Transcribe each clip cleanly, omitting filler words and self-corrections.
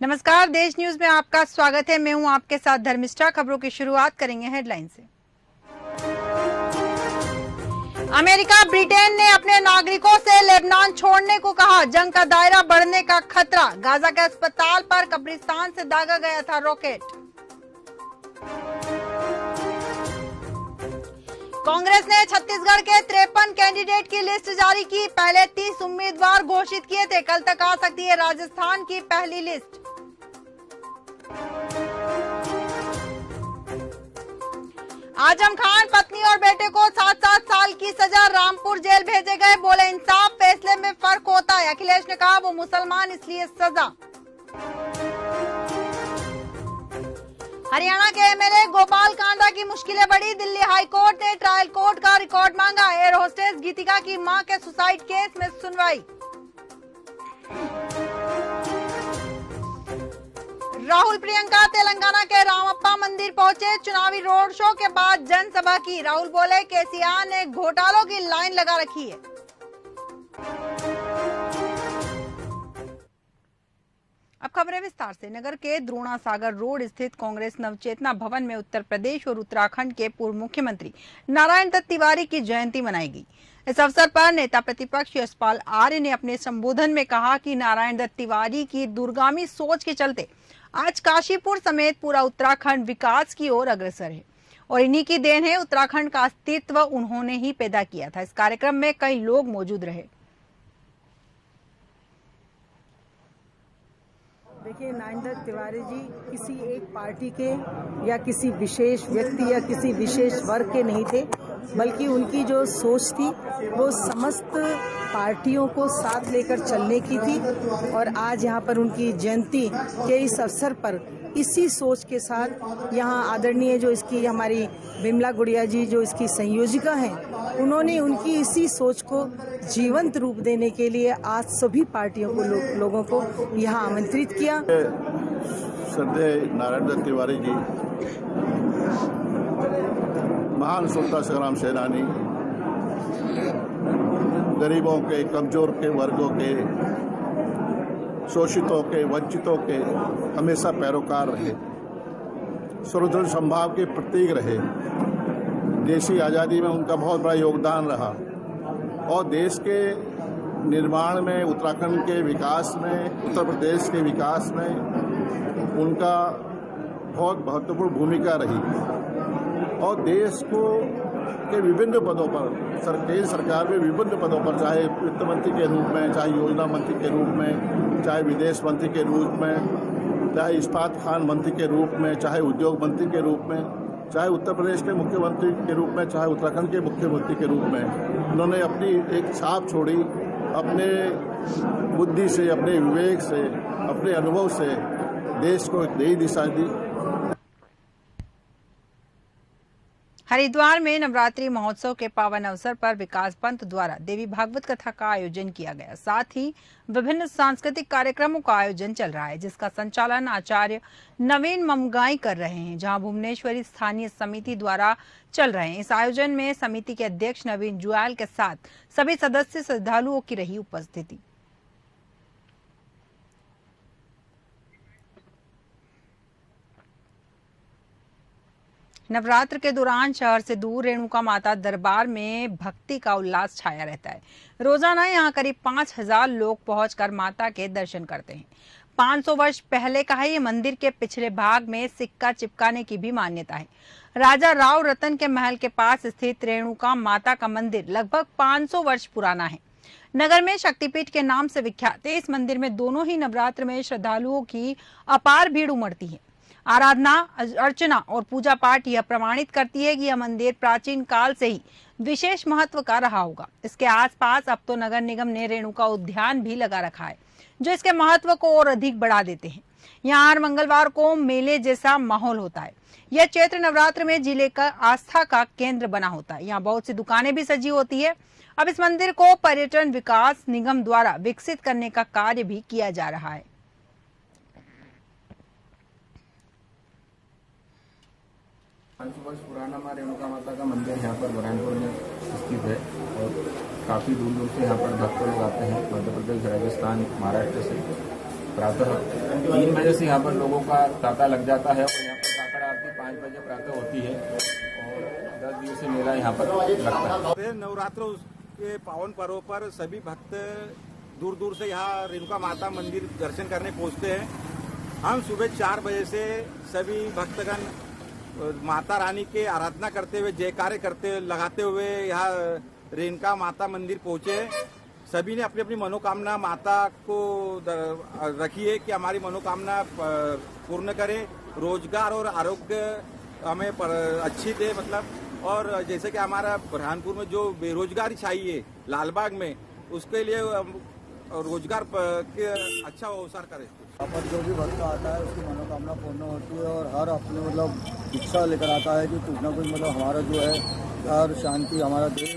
नमस्कार, देश न्यूज में आपका स्वागत है। मैं हूं आपके साथ धर्मिष्ठा। खबरों की शुरुआत करेंगे हेडलाइन से। अमेरिका ब्रिटेन ने अपने नागरिकों से लेबनान छोड़ने को कहा। जंग का दायरा बढ़ने का खतरा। गाजा के अस्पताल पर कब्रिस्तान से दागा गया था रॉकेट। कांग्रेस ने छत्तीसगढ़ के 53 कैंडिडेट की लिस्ट जारी की। पहले 30 उम्मीदवार घोषित किए थे। कल तक आ सकती है राजस्थान की पहली लिस्ट। आजम खान पत्नी और बेटे को 7-7 साल की सजा। रामपुर जेल भेजे गए। बोले इंसाफ फैसले में फर्क होता है। अखिलेश ने कहा वो मुसलमान इसलिए सजा। हरियाणा के एमएलए गोपाल कांडा की मुश्किलें बढ़ी। दिल्ली हाई कोर्ट ने ट्रायल कोर्ट का रिकॉर्ड मांगा। एयर होस्टेस गीतिका की मां के सुसाइड केस में सुनवाई। राहुल प्रियंका तेलंगाना के रामप्पा मंदिर पहुंचे। चुनावी रोड शो के बाद जनसभा की। राहुल बोले केसीआर ने घोटालों की लाइन लगा रखी है। अब खबरें विस्तार से। नगर के द्रोणा सागर रोड स्थित कांग्रेस नवचेतना भवन में उत्तर प्रदेश और उत्तराखंड के पूर्व मुख्यमंत्री नारायण दत्त तिवारी की जयंती मनाई गई। इस अवसर पर नेता प्रतिपक्ष यशपाल आर्य ने अपने संबोधन में कहा कि नारायण दत्त तिवारी की दूरगामी सोच के चलते आज काशीपुर समेत पूरा उत्तराखंड विकास की ओर अग्रसर है और इन्हीं की देन है। उत्तराखंड का अस्तित्व उन्होंने ही पैदा किया था। इस कार्यक्रम में कई लोग मौजूद रहे। देखिए, नारायण दत्त तिवारी जी किसी एक पार्टी के या किसी विशेष व्यक्ति या किसी विशेष वर्ग के नहीं थे, बल्कि उनकी जो सोच थी वो समस्त पार्टियों को साथ लेकर चलने की थी। और आज यहाँ पर उनकी जयंती के इस अवसर पर इसी सोच के साथ यहाँ आदरणीय जो इसकी हमारी विमला गुड़िया जी जो इसकी संयोजिका हैं, उन्होंने उनकी इसी सोच को जीवंत रूप देने के लिए आज सभी पार्टियों को लोगों को यहाँ आमंत्रित किया। श्रद्धेय नारायण दत्त तिवारी जी महान स्वतंत्रता संग्राम सेनानी, गरीबों के, कमजोर के वर्गों के, शोषितों के, वंचितों के हमेशा पैरोकार रहे। स्वतंत्र संभाव के प्रतीक रहे। देशी आज़ादी में उनका बहुत बड़ा योगदान रहा और देश के निर्माण में, उत्तराखंड के विकास में, उत्तर प्रदेश के विकास में उनका बहुत महत्वपूर्ण भूमिका रही। और देश को के विभिन्न पदों पर, केंद्र सरकार में विभिन्न पदों पर, चाहे वित्त मंत्री के रूप में, चाहे योजना मंत्री के रूप में, चाहे विदेश मंत्री के रूप में, चाहे इस्पात खान मंत्री के रूप में, चाहे उद्योग मंत्री के रूप में, चाहे उत्तर प्रदेश के मुख्यमंत्री के रूप में, चाहे उत्तराखंड के मुख्यमंत्री के रूप में, उन्होंने अपनी एक छाप छोड़ी। अपने बुद्धि से, अपने विवेक से, अपने अनुभव से देश को एक नई दिशा दी। हरिद्वार में नवरात्रि महोत्सव के पावन अवसर पर विकास पंत द्वारा देवी भागवत कथा का आयोजन किया गया। साथ ही विभिन्न सांस्कृतिक कार्यक्रमों का आयोजन चल रहा है, जिसका संचालन आचार्य नवीन ममगाई कर रहे हैं, जहां भुवनेश्वरी स्थानीय समिति द्वारा चल रहे हैं। इस आयोजन में समिति के अध्यक्ष नवीन जुआल के साथ सभी सदस्य श्रद्धालुओं की रही उपस्थिति। नवरात्र के दौरान शहर से दूर रेणुका माता दरबार में भक्ति का उल्लास छाया रहता है। रोजाना यहाँ करीब 5000 लोग पहुंचकर माता के दर्शन करते हैं। 500 वर्ष पहले का है ये मंदिर। के पिछले भाग में सिक्का चिपकाने की भी मान्यता है। राजा राव रतन के महल के पास स्थित रेणुका माता का मंदिर लगभग 500 वर्ष पुराना है। नगर में शक्तिपीठ के नाम से विख्यात है। इस मंदिर में दोनों ही नवरात्र में श्रद्धालुओं की अपार भीड़ उमड़ती है। आराधना, अर्चना और पूजा पाठ यह प्रमाणित करती है कि यह मंदिर प्राचीन काल से ही विशेष महत्व का रहा होगा। इसके आसपास अब तो नगर निगम ने रेणुका उद्यान भी लगा रखा है, जो इसके महत्व को और अधिक बढ़ा देते हैं। यहाँ हर मंगलवार को मेले जैसा माहौल होता है। यह चैत्र नवरात्र में जिले का आस्था का केंद्र बना होता है। यहाँ बहुत सी दुकानें भी सजी होती है। अब इस मंदिर को पर्यटन विकास निगम द्वारा विकसित करने का कार्य भी किया जा रहा है। 500 वर्ष पुराना माँ रेणुका माता का मंदिर यहाँ पर बुरहानपुर में स्थित है और काफ़ी दूर दूर से यहाँ पर भक्त लोग आते हैं, मध्य प्रदेश, राजस्थान, महाराष्ट्र से। प्रातः 3 बजे से यहाँ पर लोगों का तांता लग जाता है और यहाँ पर काकड़ आरती 5 बजे प्रातः होती है और 10 दिवसीय मेला यहाँ पर लगता है। नवरात्रों के पावन पर्व पर सभी भक्त दूर दूर से यहाँ रेणुका माता मंदिर दर्शन करने पहुँचते हैं। हम सुबह 4 बजे से सभी भक्तगण माता रानी के आराधना करते हुए जयकारे करते लगाते हुए यहाँ रेणुका माता मंदिर पहुँचे। सभी ने अपनी अपनी मनोकामना माता को रखी है कि हमारी मनोकामना पूर्ण करे, रोजगार और आरोग्य हमें अच्छी दे मतलब। और जैसे कि हमारा बुरहानपुर में जो बेरोजगारी चाहिए लालबाग में, उसके लिए रोजगार के अच्छा अवसर करे। यहाँ पर जो भी भक्त आता है उसकी मनोकामना पूर्ण होती है और हर अपने मतलब इच्छा लेकर आता है कि कुछ ना कुछ मतलब हमारा जो है हर शांति, हमारा देश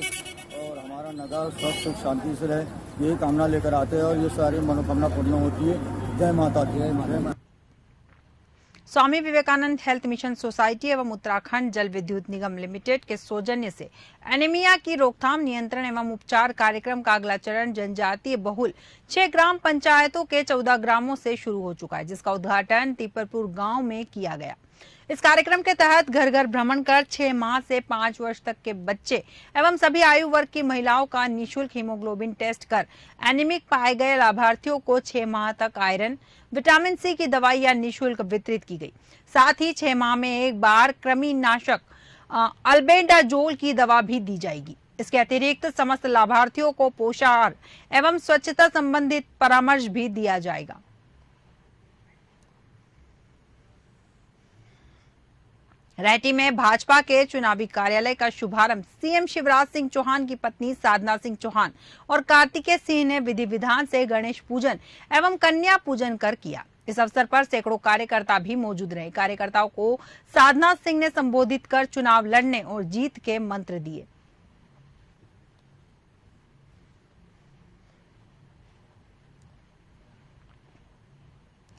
और हमारा नगर सब सुख शांति से रहे, यही कामना लेकर आते हैं और ये सारी मनोकामना पूर्ण होती है। जय माता दी, जय माता। Swami Vivekananda health mission society एवं उत्तराखंड जल विद्युत निगम लिमिटेड के सौजन्य से एनीमिया की रोकथाम, नियंत्रण एवं उपचार कार्यक्रम का अगला चरण जनजातीय बहुल 6 ग्राम पंचायतों के 14 ग्रामों से शुरू हो चुका है, जिसका उद्घाटन तीपरपुर गांव में किया गया। इस कार्यक्रम के तहत घर घर भ्रमण कर 6 माह से 5 वर्ष तक के बच्चे एवं सभी आयु वर्ग की महिलाओं का निःशुल्क हीमोग्लोबिन टेस्ट कर एनीमिक पाए गए लाभार्थियों को 6 माह तक आयरन, विटामिन सी की दवाइयां निःशुल्क वितरित की गई। साथ ही 6 माह में एक बार कृमिनाशक अल्बेंडाजोल की दवा भी दी जाएगी। इसके अतिरिक्त समस्त लाभार्थियों को पोषण एवं स्वच्छता संबंधित परामर्श भी दिया जाएगा। रैटी में भाजपा के चुनावी कार्यालय का शुभारंभ सीएम शिवराज सिंह चौहान की पत्नी साधना सिंह चौहान और कार्तिकेय सिंह ने विधि विधान से गणेश पूजन एवं कन्या पूजन कर किया। इस अवसर पर सैकड़ों कार्यकर्ता भी मौजूद रहे। कार्यकर्ताओं को साधना सिंह ने संबोधित कर चुनाव लड़ने और जीत के मंत्र दिए।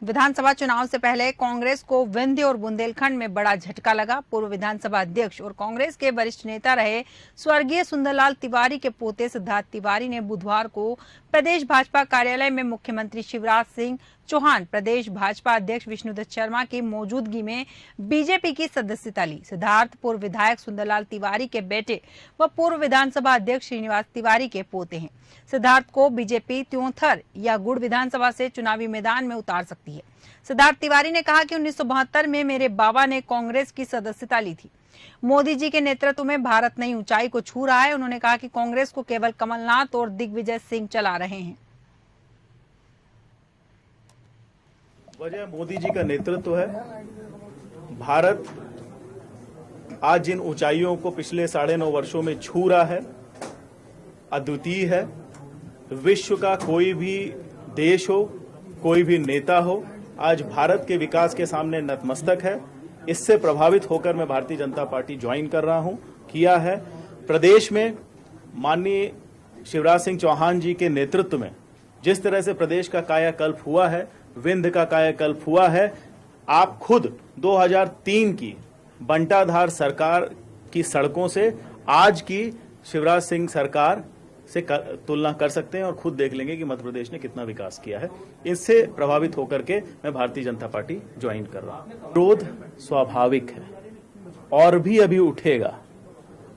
विधानसभा चुनाव से पहले कांग्रेस को विंध्य और बुंदेलखंड में बड़ा झटका लगा। पूर्व विधानसभा अध्यक्ष और कांग्रेस के वरिष्ठ नेता रहे स्वर्गीय सुंदरलाल तिवारी के पोते सिद्धार्थ तिवारी ने बुधवार को प्रदेश भाजपा कार्यालय में मुख्यमंत्री शिवराज सिंह चौहान, प्रदेश भाजपा अध्यक्ष विष्णुदत्त शर्मा की मौजूदगी में बीजेपी की सदस्यता ली। सिद्धार्थ पूर्व विधायक सुंदरलाल तिवारी के बेटे व पूर्व विधानसभा अध्यक्ष श्रीनिवास तिवारी के पोते हैं। सिद्धार्थ को बीजेपी त्योंथर या गुड़ विधानसभा से चुनावी मैदान में उतार सकती है। सिद्धार्थ तिवारी ने कहा कि 1972 में मेरे बाबा ने कांग्रेस की सदस्यता ली थी। मोदी जी के नेतृत्व में भारत नई ऊंचाई को छू रहा है। उन्होंने कहा कि कांग्रेस को केवल कमलनाथ और दिग्विजय सिंह चला रहे हैं। वजह मोदी जी का नेतृत्व है। भारत आज जिन ऊंचाइयों को पिछले 9.5 वर्षों में छू रहा है, अद्वितीय है। विश्व का कोई भी देश हो, कोई भी नेता हो, आज भारत के विकास के सामने नतमस्तक है। इससे प्रभावित होकर मैं भारतीय जनता पार्टी ज्वाइन कर रहा हूं, किया है। प्रदेश में माननीय शिवराज सिंह चौहान जी के नेतृत्व में जिस तरह से प्रदेश का कायाकल्प हुआ है, विंध्य का कायाकल्प हुआ है, आप खुद 2003 की बंटाधार सरकार की सड़कों से आज की शिवराज सिंह सरकार से तुलना कर सकते हैं और खुद देख लेंगे कि मध्य प्रदेश ने कितना विकास किया है। इससे प्रभावित होकर के मैं भारतीय जनता पार्टी ज्वाइन कर रहा हूं। विरोध स्वाभाविक है और भी अभी उठेगा।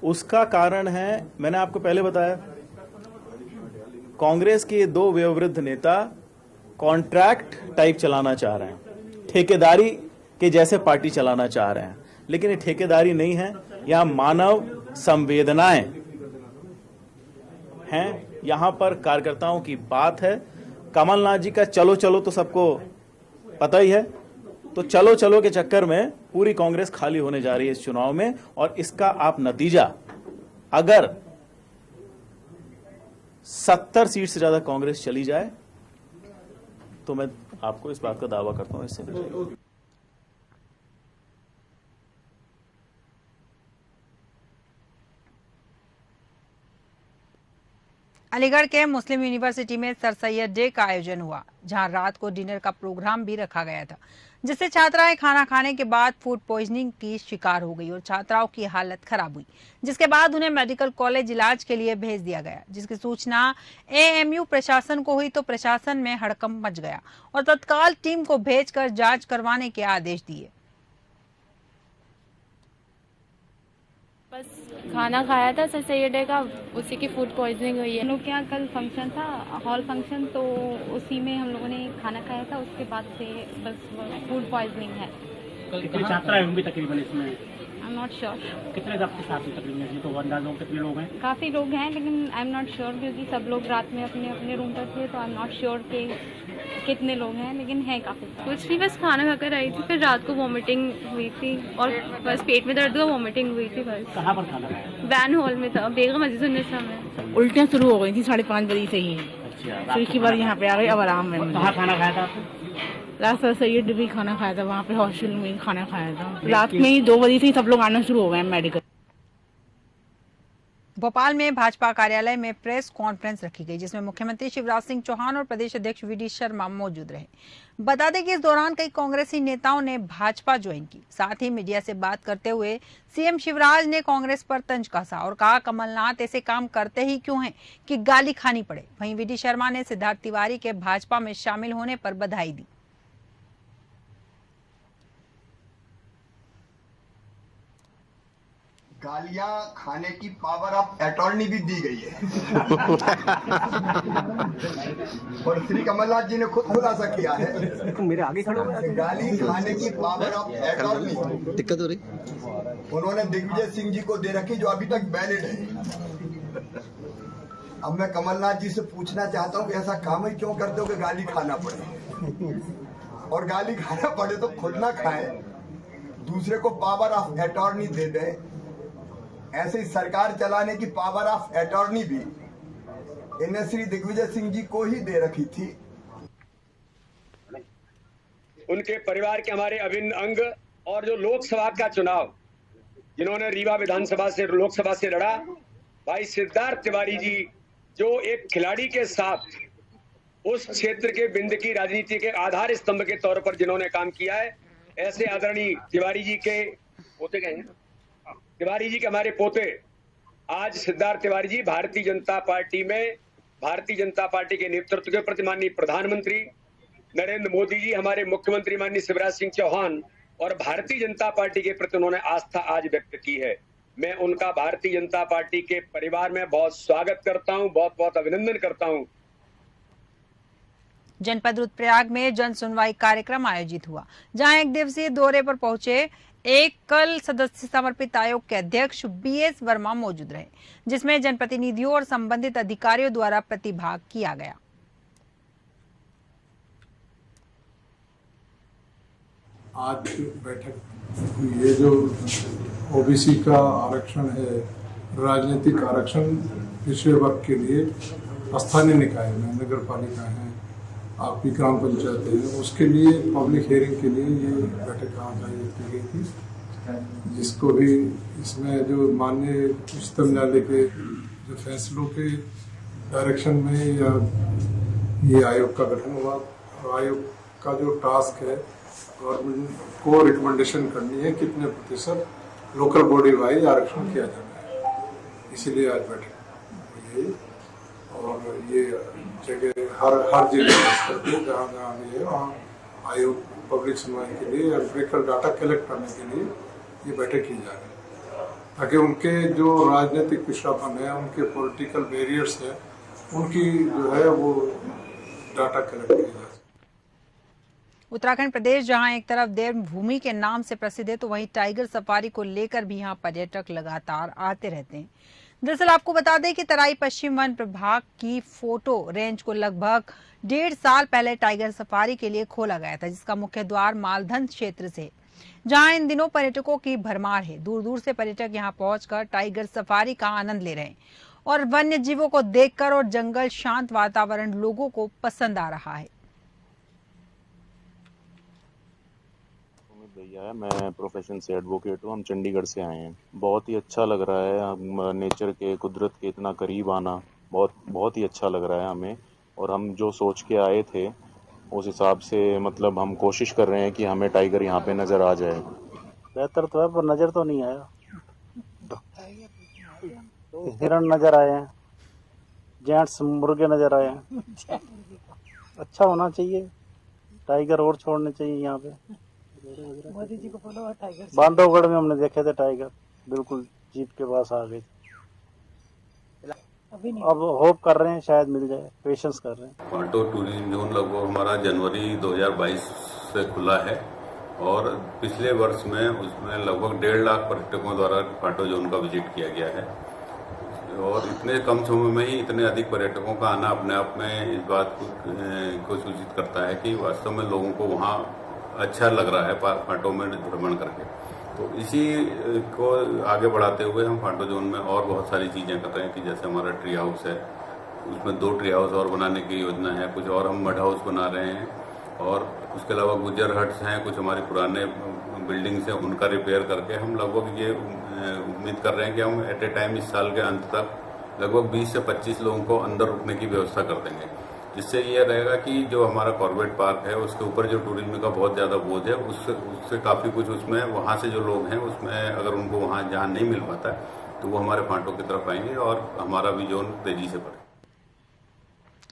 उसका कारण है, मैंने आपको पहले बताया, कांग्रेस के 2 वयोवृद्ध नेता कॉन्ट्रैक्ट टाइप चलाना चाह रहे हैं, ठेकेदारी के जैसे पार्टी चलाना चाह रहे हैं। लेकिन ये ठेकेदारी नहीं है, यहां मानव संवेदनाएं हैं। यहां पर कार्यकर्ताओं की बात है। कमलनाथ जी का चलो चलो तो सबको पता ही है। तो चलो चलो के चक्कर में पूरी कांग्रेस खाली होने जा रही है इस चुनाव में। और इसका आप नतीजा, अगर 70 सीट से ज्यादा कांग्रेस चली जाए तो मैं आपको इस बात का दावा करता हूं इससे। अलीगढ़ के मुस्लिम यूनिवर्सिटी में सर सैयद डे का आयोजन हुआ, जहां रात को डिनर का प्रोग्राम भी रखा गया था, जिससे छात्राएं खाना खाने के बाद फूड पॉइजनिंग की शिकार हो गई और छात्राओं की हालत खराब हुई, जिसके बाद उन्हें मेडिकल कॉलेज इलाज के लिए भेज दिया गया। जिसकी सूचना एएमयू प्रशासन को हुई तो प्रशासन में हड़कंप मच गया और तत्काल टीम को भेजकर जांच करवाने के आदेश दिए। बस खाना खाया था सर सैयद डे का, उसी की फूड पॉइजनिंग हुई है। हम लोग के यहाँ कल फंक्शन था, हॉल फंक्शन, तो उसी में हम लोगों ने खाना खाया था, उसके बाद से बस फूड पॉइजनिंग है। कितने छात्र होंगे तकरीबन इसमें? I am not sure. कितने आपके साथ में तकरीबन इसमें, तो अंदाज़ हो कितने लोग हैं? काफ़ी लोग हैं, लेकिन आई एम नॉट श्योर क्योंकि सब लोग रात में अपने अपने रूम पर थे, तो आई एम नॉट श्योर कि कितने लोग हैं, लेकिन हैं काफ़ी। कुछ नहीं, बस खाना खाकर आई थी, फिर रात को वॉमिटिंग हुई थी और बस पेट में दर्द हुआ, वॉमिटिंग हुई थी बस। कहाँ पर खाना खाया? वैन हॉल में था, बेगम अजीजुन्निसा में। उल्टियाँ शुरू हो गई थी 5:30 बजे से ही। अच्छा, फिर इसके बाद यहाँ पे आ गए, अब आराम में। कहाँ खाना खाया था आपने? रात सर सैयद भी खाना खाया था, वहाँ पे हॉस्टल में ही खाना खाया था। रात में ही 2 बजे से ही सब लोग आना शुरू हो गए मेडिकल। भोपाल में भाजपा कार्यालय में प्रेस कॉन्फ्रेंस रखी गई, जिसमें मुख्यमंत्री शिवराज सिंह चौहान और प्रदेश अध्यक्ष वीडी शर्मा मौजूद रहे। बता दें कि इस दौरान कई कांग्रेसी नेताओं ने भाजपा ज्वाइन की। साथ ही मीडिया से बात करते हुए सीएम शिवराज ने कांग्रेस पर तंज कसा और कहा, कमलनाथ ऐसे काम करते ही क्यों हैं कि गाली खानी पड़े। वहीं वीडी शर्मा ने सिद्धार्थ तिवारी के भाजपा में शामिल होने पर बधाई दी। गालियां खाने की पावर ऑफ अटॉर्नी भी दी गई है और श्री कमलनाथ जी ने खुद खुलासा किया है। मेरे आगे खड़े हो। गाली खाने की पावर ऑफ अटॉर्नी दिक्कत हो रही, उन्होंने दिग्विजय सिंह जी को दे रखी, जो अभी तक वैलिड है। अब मैं कमलनाथ जी से पूछना चाहता हूँ कि ऐसा काम ही क्यों करते हो कि गाली खाना पड़े, और गाली खाना पड़े तो खुद ना खाए, दूसरे को पावर ऑफ अटॉर्नी दे दे। ऐसे ही सरकार चलाने की पावर ऑफ अटॉर्नी भी इन्हें श्री दिग्विजय सिंह जी को ही दे रखी थी। उनके परिवार के हमारे अभिन्न अंग और जो लोकसभा का चुनाव जिन्होंने रीवा विधानसभा से लोकसभा से लड़ा, भाई सिद्धार्थ तिवारी जी जो एक खिलाड़ी के साथ उस क्षेत्र के बिंद की राजनीति के आधार स्तंभ के तौर पर जिन्होंने काम किया है, ऐसे आदरणीय तिवारी जी के पोते गए हैं, तिवारी जी के हमारे पोते आज सिद्धार्थ तिवारी जी भारतीय जनता पार्टी में, भारतीय जनता पार्टी के नेतृत्व के प्रति माननीय प्रधानमंत्री नरेंद्र मोदी जी, हमारे मुख्यमंत्री माननीय शिवराज सिंह चौहान और भारतीय जनता पार्टी के प्रति उन्होंने आस्था आज व्यक्त की है। मैं उनका भारतीय जनता पार्टी के परिवार में बहुत स्वागत करता हूं, बहुत बहुत अभिनंदन करता हूं। जनपद रुद्रप्रयाग में जन सुनवाई कार्यक्रम आयोजित हुआ, जहां 1 दिवसीय दौरे पर पहुंचे एकल सदस्य समर्पित आयोग के अध्यक्ष बीएस वर्मा मौजूद रहे, जिसमें जनप्रतिनिधियों और संबंधित अधिकारियों द्वारा प्रतिभाग किया गया। आज बैठक हुई है, जो ओबीसी का आरक्षण है, राजनीतिक आरक्षण पिछड़े वर्ग के लिए स्थानीय निकाय में, नगर पालिका है, आपकी ग्राम पंचायत है, उसके लिए पब्लिक हियरिंग के लिए ये बैठक आज आयोजित की गई थी, जिसको भी इसमें जो माननीय उच्चतम न्यायालय के जो फैसलों के डायरेक्शन में या ये आयोग का गठन हुआ, और आयोग का जो टास्क है गवर्नमेंट को रिकमेंडेशन करनी है कितने प्रतिशत लोकल बॉडी वाइज आरक्षण किया जाना है, इसीलिए आज बैठक हुई है। और ये जगह हर जिले में जहाँ है वहाँ आयोग पब्लिक सुनवाई के लिए एम्पिरिकल डाटा कलेक्ट करने के लिए ये बैठक की जा रही है, ताकि उनके जो राजनीतिक पिछड़ापन है, उनके पॉलिटिकल बैरियर्स है, उनकी जो है वो डाटा कलेक्ट किया जाए। उत्तराखंड प्रदेश जहां एक तरफ देवभूमि के नाम से प्रसिद्ध है, तो वहीं टाइगर सफारी को लेकर भी यहां पर्यटक लगातार आते रहते हैं। दरअसल आपको बता दें कि तराई पश्चिम वन प्रभाग की फोटो रेंज को लगभग 1.5 साल पहले टाइगर सफारी के लिए खोला गया था, जिसका मुख्य द्वार मालधन क्षेत्र से, जहां इन दिनों पर्यटकों की भरमार है। दूर दूर से पर्यटक यहां पहुंचकर टाइगर सफारी का आनंद ले रहे हैं और वन्य जीवों को देखकर और जंगल शांत वातावरण लोगों को पसंद आ रहा है। भैया, मैं प्रोफेशन से एडवोकेट हूँ, हम चंडीगढ़ से आए हैं। बहुत ही अच्छा लग रहा है, हम नेचर के, कुदरत के इतना करीब आना बहुत ही अच्छा लग रहा है हमें। और हम जो सोच के आए थे उस हिसाब से मतलब हम कोशिश कर रहे हैं कि हमें टाइगर यहाँ पे नज़र आ जाए। बेहतर तो है पर नज़र तो नहीं आया। हिरण नज़र आए हैं, जेंट्स मुर्गे नज़र आए हैं। अच्छा होना चाहिए, टाइगर और छोड़ने चाहिए यहाँ पे। मोदी जी को बोलो टाइगर। बांधवगढ़ में हमने देखे थे टाइगर, बिल्कुल जीप के पास आ गए। अब होप कर रहे हैं शायद मिल जाए, पेशेंस कर रहे हैं। पांटो टूरिज्म जोन लगभग हमारा जनवरी 2022 से खुला है और पिछले वर्ष में उसमें लगभग 1.5 लाख पर्यटकों द्वारा पांटो जोन का विजिट किया गया है। और इतने कम समय में ही इतने अधिक पर्यटकों का आना अपने आप में इस बात को सूचित करता है कि वास्तव में लोगों को वहाँ अच्छा लग रहा है पांटो में भ्रमण करके। तो इसी को आगे बढ़ाते हुए हम पांटो जोन में और बहुत सारी चीज़ें कर रहे हैं कि जैसे हमारा ट्री हाउस है, उसमें 2 ट्री हाउस और बनाने की योजना है, कुछ और हम मड हाउस बना रहे हैं और उसके अलावा गुज्जर हट्स हैं, कुछ हमारे पुराने बिल्डिंग्स हैं, उनका रिपेयर करके हम लगभग ये उम्मीद कर रहे हैं कि हम एट ए टाइम इस साल के अंत तक लगभग 20 से 25 लोगों को अंदर रुकने की व्यवस्था कर देंगे। जिससे ये रहेगा कि जो हमारा कॉर्बेट पार्क है उसके ऊपर जो टूरिज्म का बहुत ज़्यादा बोझ है उससे काफ़ी कुछ उसमें वहाँ से जो लोग हैं उसमें अगर उनको वहाँ जहाँ नहीं मिल पाता तो वो हमारे पांटो की तरफ आएंगे और हमारा भी जोन तेजी से बढ़े।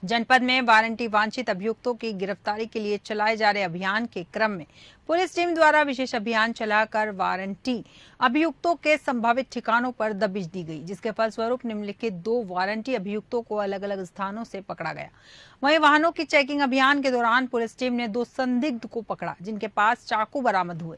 जनपद में वारंटी वांछित अभियुक्तों की गिरफ्तारी के लिए चलाए जा रहे अभियान के क्रम में पुलिस टीम द्वारा विशेष अभियान चलाकर वारंटी अभियुक्तों के संभावित ठिकानों पर दबिश दी गई, जिसके फलस्वरूप निम्नलिखित 2 वारंटी अभियुक्तों को अलग अलग स्थानों से पकड़ा गया। वहीं वाहनों की चेकिंग अभियान के दौरान पुलिस टीम ने 2 संदिग्ध को पकड़ा, जिनके पास चाकू बरामद हुए।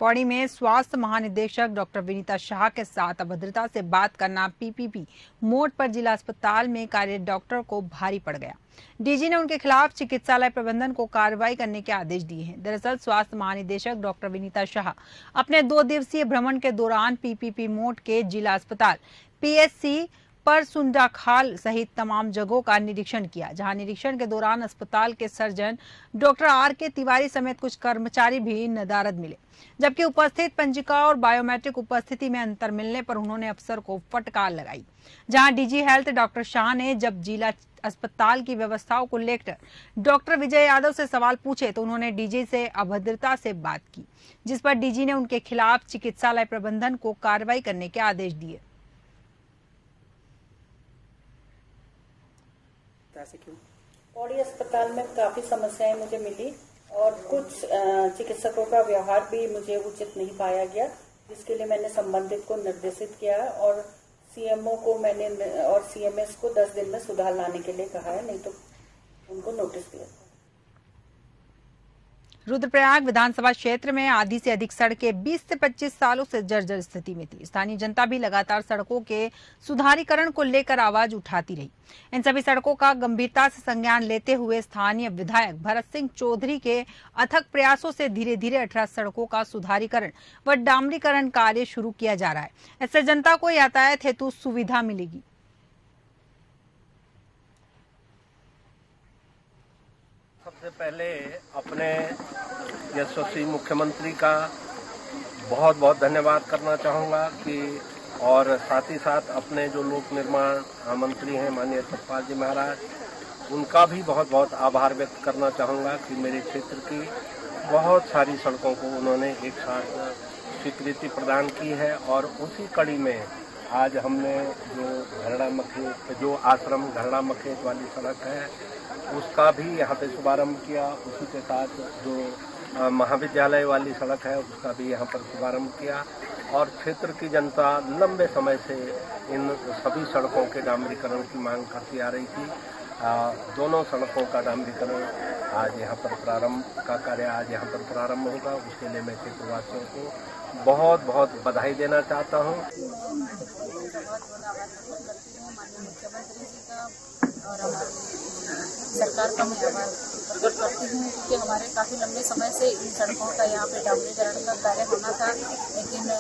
पौड़ी में स्वास्थ्य महानिदेशक डॉक्टर विनीता शाह के साथ अभद्रता से बात करना पीपीपी मोड पर जिला अस्पताल में कार्यरत डॉक्टर को भारी पड़ गया। डीजी ने उनके खिलाफ चिकित्सालय प्रबंधन को कार्रवाई करने के आदेश दिए हैं। दरअसल स्वास्थ्य महानिदेशक डॉक्टर विनीता शाह अपने 2 दिवसीय भ्रमण के दौरान पीपीपी मोड के जिला अस्पताल पीएचसी पर सुंडा खाल सहित तमाम जगहों का निरीक्षण किया, जहां निरीक्षण के दौरान अस्पताल के सर्जन डॉक्टर आर.के. तिवारी समेत कुछ कर्मचारी भी नदारद मिले, जबकि उपस्थित पंजिका और बायोमेट्रिक उपस्थिति में अंतर मिलने पर उन्होंने अफसर को फटकार लगाई। जहां डीजी हेल्थ डॉक्टर शाह ने जब जिला अस्पताल की व्यवस्थाओं को लेकर डॉक्टर विजय यादव से सवाल पूछे तो उन्होंने डीजी से अभद्रता से बात की, जिस पर डीजी ने उनके खिलाफ चिकित्सालय प्रबंधन को कार्रवाई करने के आदेश दिए। पौड़ी अस्पताल में काफी समस्याएं मुझे मिली और कुछ चिकित्सकों का व्यवहार भी मुझे उचित नहीं पाया गया, जिसके लिए मैंने संबंधित को निर्देशित किया और सीएमओ को मैंने और सीएमएस को 10 दिन में सुधार लाने के लिए कहा है, नहीं तो उनको नोटिस दिया। रुद्रप्रयाग विधानसभा क्षेत्र में आधी से अधिक सड़कें 20 से 25 सालों से जर्जर स्थिति में थी। स्थानीय जनता भी लगातार सड़कों के सुधारीकरण को लेकर आवाज उठाती रही। इन सभी सड़कों का गंभीरता से संज्ञान लेते हुए स्थानीय विधायक भरत सिंह चौधरी के अथक प्रयासों से धीरे धीरे 18 सड़कों का सुधारीकरण व डामरीकरण कार्य शुरू किया जा रहा है। इससे जनता को यातायात हेतु सुविधा मिलेगी। सबसे पहले अपने यशस्वी मुख्यमंत्री का बहुत बहुत धन्यवाद करना चाहूँगा कि और साथ ही साथ अपने जो लोक निर्माण मंत्री हैं माननीय सतपाल जी महाराज, उनका भी बहुत बहुत आभार व्यक्त करना चाहूँगा कि मेरे क्षेत्र की बहुत सारी सड़कों को उन्होंने एक साथ स्वीकृति प्रदान की है। और उसी कड़ी में आज हमने जो आश्रम घरड़ा मखेत वाली सड़क है उसका भी यहाँ पे शुभारंभ किया। उसी के साथ जो महाविद्यालय वाली सड़क है उसका भी यहाँ पर शुभारंभ किया। और क्षेत्र की जनता लंबे समय से इन सभी सड़कों के डामरीकरण की मांग करती आ रही थी। दोनों सड़कों का डामरीकरण आज यहाँ पर आज यहाँ पर प्रारंभ होगा। उसके लिए मैं क्षेत्रवासियों को बहुत बहुत बधाई देना चाहता हूँ। सरकार का मैं आभार प्रकट करती हूँ, क्योंकि हमारे काफ़ी लंबे समय से इन सड़कों का यहाँ पे डामरीकरण का कार्य होना था, लेकिन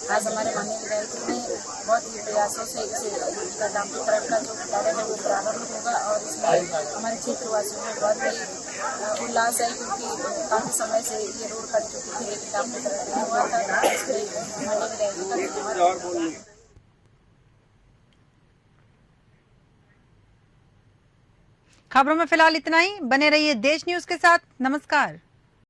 आज हमारे माननीय विधायक जी ने बहुत ही प्रयासों से इसे डामरीकरण का जो कार्य है वो प्रारंभ होगा और इसमें हमारे क्षेत्रवासियों को बहुत ही उल्लास है, क्योंकि काफी समय से ये रोड कट चुकी थी लेकिन डामरीकरण नहीं हुआ था। इसके लिए माननीय विधायक का धन्यवाद। खबरों में फिलहाल इतना ही। बने रहिए देश न्यूज के साथ। नमस्कार।